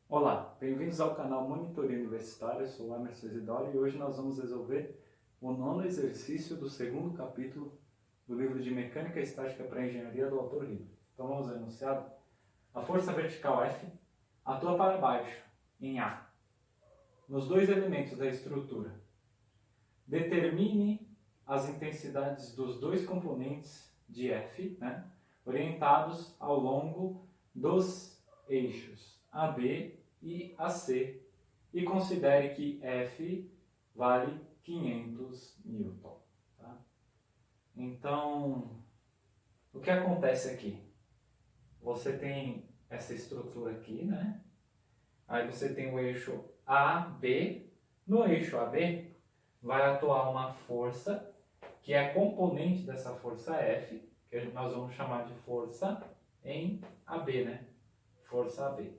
Olá, bem-vindos ao canal Monitoria Universitária. Eu sou o Emerson Isidoro e hoje nós vamos resolver o nono exercício do segundo capítulo do livro de Mecânica Estática para Engenharia do autor Ribas. Então vamos ao enunciado. A força vertical F atua para baixo, em A, nos dois elementos da estrutura. Determine as intensidades dos dois componentes de F, orientados ao longo dos eixos AB e AC, e considere que F vale 500 newton. Tá? Então, o que acontece aqui? Você tem essa estrutura aqui, né? Aí você tem o eixo AB. No eixo AB vai atuar uma força que é componente dessa força F, que nós vamos chamar de força em AB, né? Força AB.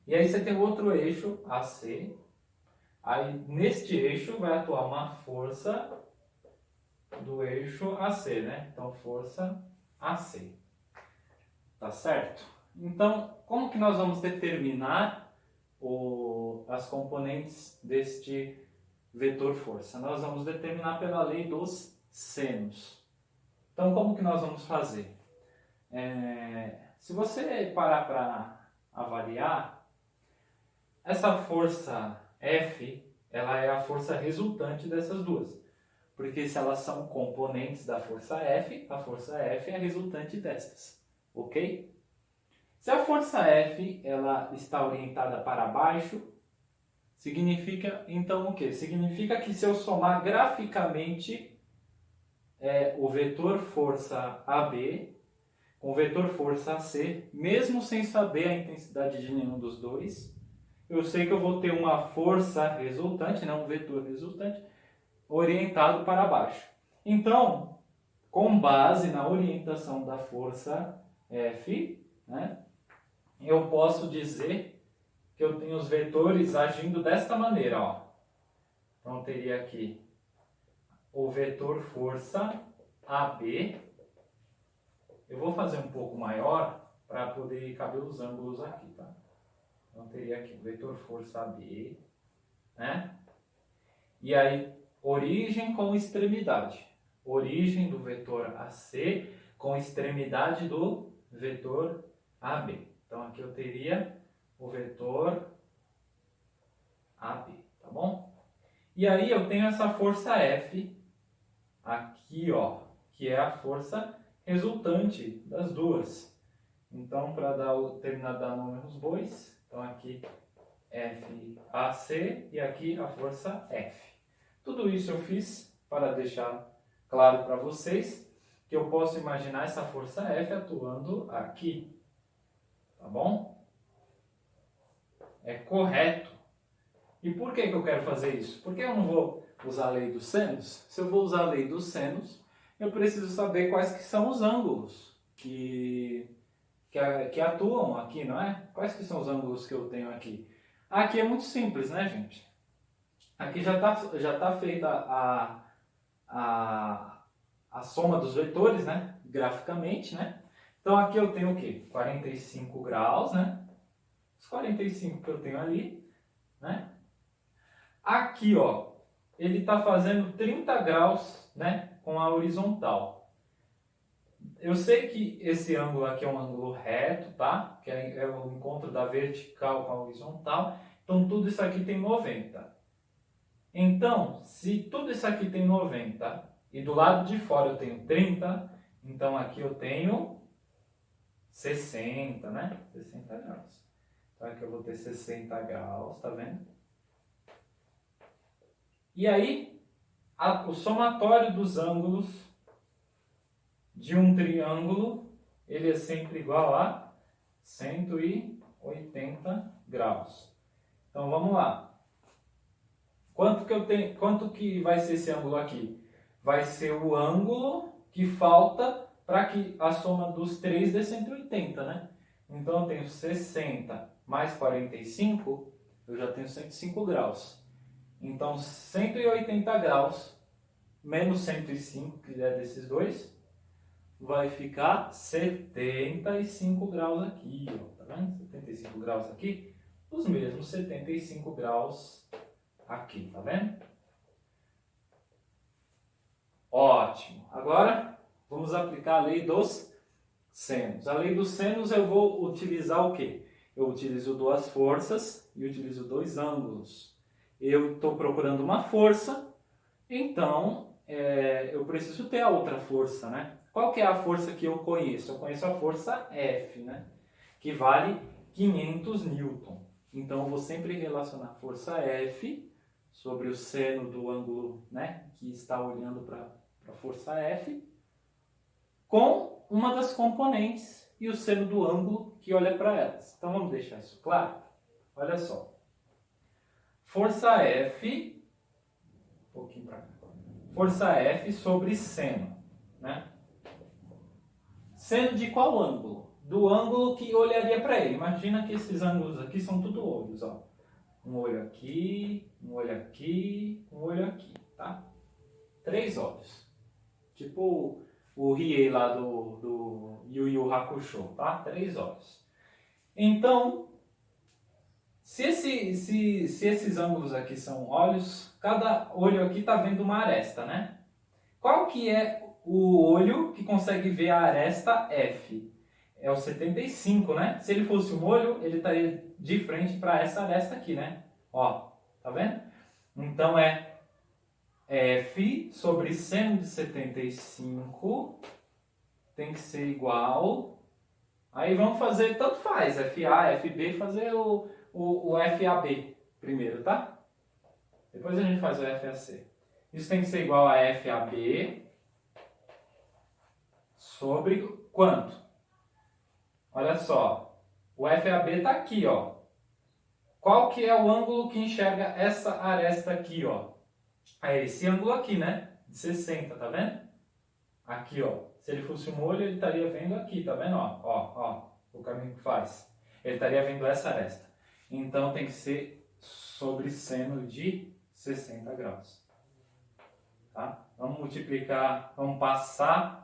E aí você tem outro eixo AC. Aí neste eixo vai atuar uma força do eixo AC, né? Então força AC. Tá certo? Então, como que nós vamos determinar as componentes deste vetor força? Nós vamos determinar pela lei dos senos. Então, como que nós vamos fazer? Se você parar para avaliar, essa força F, ela é a força resultante dessas duas. Porque se elas são componentes da força F, a força F é a resultante destas. Ok? Se a força F ela está orientada para baixo, significa então o quê? Significa que se eu somar graficamente o vetor força AB com o vetor força AC, mesmo sem saber a intensidade de nenhum dos dois, eu sei que eu vou ter uma força resultante, um vetor resultante, orientado para baixo. Então, com base na orientação da força F, eu posso dizer que eu tenho os vetores agindo desta maneira. Ó. Então, eu teria aqui o vetor força AB. Eu vou fazer um pouco maior para poder caber os ângulos aqui, tá? Então, eu teria aqui o vetor força AB, né? E aí, origem com extremidade. Origem do vetor AC com extremidade do vetor AB. Então, aqui eu teria o vetor AB, tá bom? E aí eu tenho essa força F aqui, ó, que é a força resultante das duas. Então, para terminar de dar nome aos bois, então aqui FAC e aqui a força F. Tudo isso eu fiz para deixar claro para vocês que eu posso imaginar essa força F atuando aqui, tá bom? É correto. E por que eu quero fazer isso? Porque eu não vou usar a lei dos senos? Se eu vou usar a lei dos senos, eu preciso saber quais que são os ângulos que atuam aqui, não é? Quais que são os ângulos que eu tenho aqui? Aqui é muito simples, né, gente? Aqui já tá feita a soma dos vetores, né? Graficamente, né? Então aqui eu tenho o quê? 45 graus, né? Os 45 que eu tenho ali, né? Aqui, ó, ele está fazendo 30 graus, né? Com a horizontal. Eu sei que esse ângulo aqui é um ângulo reto, tá? Que é o encontro da vertical com a horizontal. Então tudo isso aqui tem 90. Então, se tudo isso aqui tem 90 e do lado de fora eu tenho 30, então aqui eu tenho 60, né? 60 graus. Então aqui eu vou ter 60 graus, tá vendo? E aí, o somatório dos ângulos de um triângulo, ele é sempre igual a 180 graus. Então vamos lá. Quanto que vai ser esse ângulo aqui? Vai ser o ângulo que falta para que a soma dos três dê 180, né? Então eu tenho 60 mais 45, eu já tenho 105 graus. Então 180 graus menos 105, que é desses dois, vai ficar 75 graus aqui, ó, tá vendo? 75 graus aqui, os mesmos 75 graus aqui, tá vendo? Ótimo. Agora, vamos aplicar a lei dos senos. A lei dos senos eu vou utilizar o quê? Eu utilizo duas forças e utilizo dois ângulos. Eu estou procurando uma força, então eu preciso ter a outra força, né? Qual que é a força que eu conheço? Eu conheço a força F, né? Que vale 500 newton. Então, eu vou sempre relacionar a força F sobre o seno do ângulo, né, que está olhando para a força F, com uma das componentes e o seno do ângulo que olha para elas. Então, vamos deixar isso claro? Olha só. Força F, um pouquinho para cá. Força F sobre seno, né? Seno de qual ângulo? Do ângulo que olharia para ele. Imagina que esses ângulos aqui são tudo olhos, ó. Um olho aqui, um olho aqui, um olho aqui, tá? 3 olhos. Tipo o Riei lá do Yu Yu Hakusho, tá? 3 olhos. Então, se esses ângulos aqui são olhos, cada olho aqui está vendo uma aresta, né? Qual que é o olho que consegue ver a aresta F? É o 75, né? Se ele fosse um olho, ele estaria de frente para essa aresta aqui, né? Ó, tá vendo? Então é F sobre seno de 75 tem que ser igual. Aí vamos fazer, tanto faz, FA, FB, fazer o FAB primeiro, tá? Depois a gente faz o FAC. Isso tem que ser igual a FAB sobre quanto? Olha só, o FAB está aqui, ó. Qual que é o ângulo que enxerga essa aresta aqui, ó? É esse ângulo aqui, né? De 60, tá vendo? Aqui, ó. Se ele fosse um olho, ele estaria vendo aqui, tá vendo? Ó, o caminho que faz. Ele estaria vendo essa aresta. Então, tem que ser sobre seno de 60 graus. Tá? Vamos multiplicar, vamos passar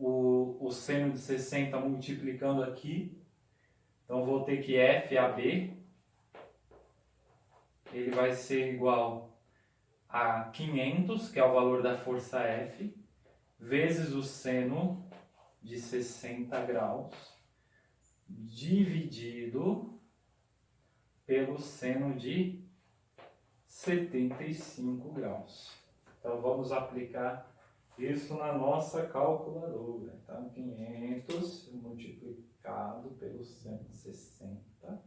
o seno de 60 multiplicando aqui. Então, vou ter que FAB, ele vai ser igual a 500, que é o valor da força F, vezes o seno de 60 graus, dividido pelo seno de 75 graus. Então, vamos aplicar isso na nossa calculadora. Então, 500 multiplicado pelo seno de 60,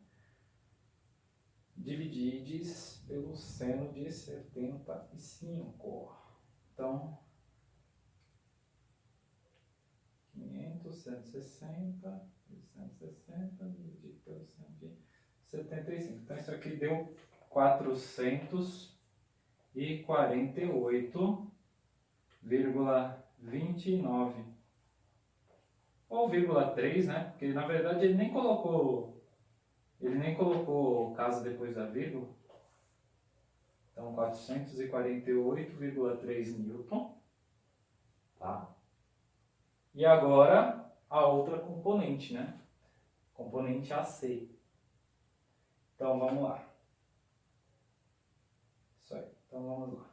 dividides pelo seno de 75. Então, 500, 160, 160, dividido pelo seno de 75. Então, isso aqui deu 448,29. Ou vírgula 3, né? Porque na verdade ele nem colocou casa depois da vírgula. Então 448,3 newton. Tá? E agora a outra componente, né? Componente AC. Então vamos lá. Isso aí. Então vamos lá.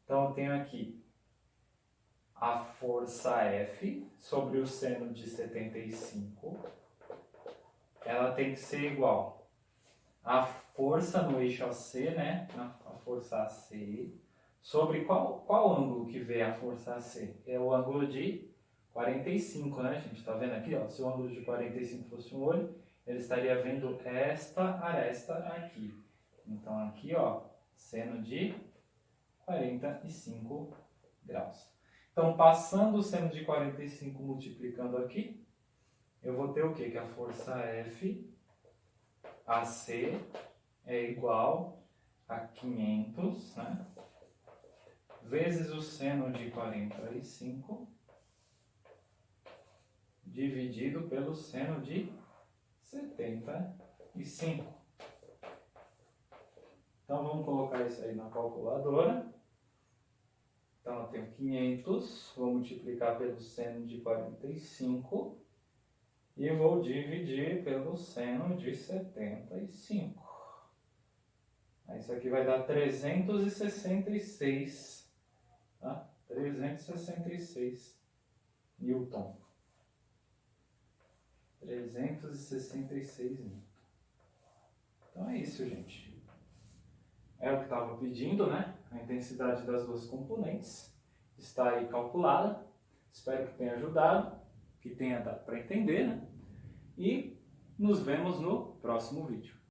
Então eu tenho aqui a força F sobre o seno de 75, ela tem que ser igual à força no eixo AC, né? A força AC, sobre qual ângulo que vê a força AC? É o ângulo de 45, né, gente? Tá vendo aqui, ó? Se o ângulo de 45 fosse um olho, ele estaria vendo esta aresta aqui. Então aqui, ó, seno de 45 graus. Então, passando o seno de 45 multiplicando aqui, eu vou ter o quê? Que a força F AC é igual a 500, né? Vezes o seno de 45 dividido pelo seno de 75. Então, vamos colocar isso aí na calculadora. Então, eu tenho 500, vou multiplicar pelo seno de 45 e vou dividir pelo seno de 75. Aí isso aqui vai dar 366, tá? 366 Newton. 366 Newton. Então é isso, gente. É o que estava pedindo, né? A intensidade das duas componentes está aí calculada. Espero que tenha ajudado, que tenha dado para entender, né? E nos vemos no próximo vídeo.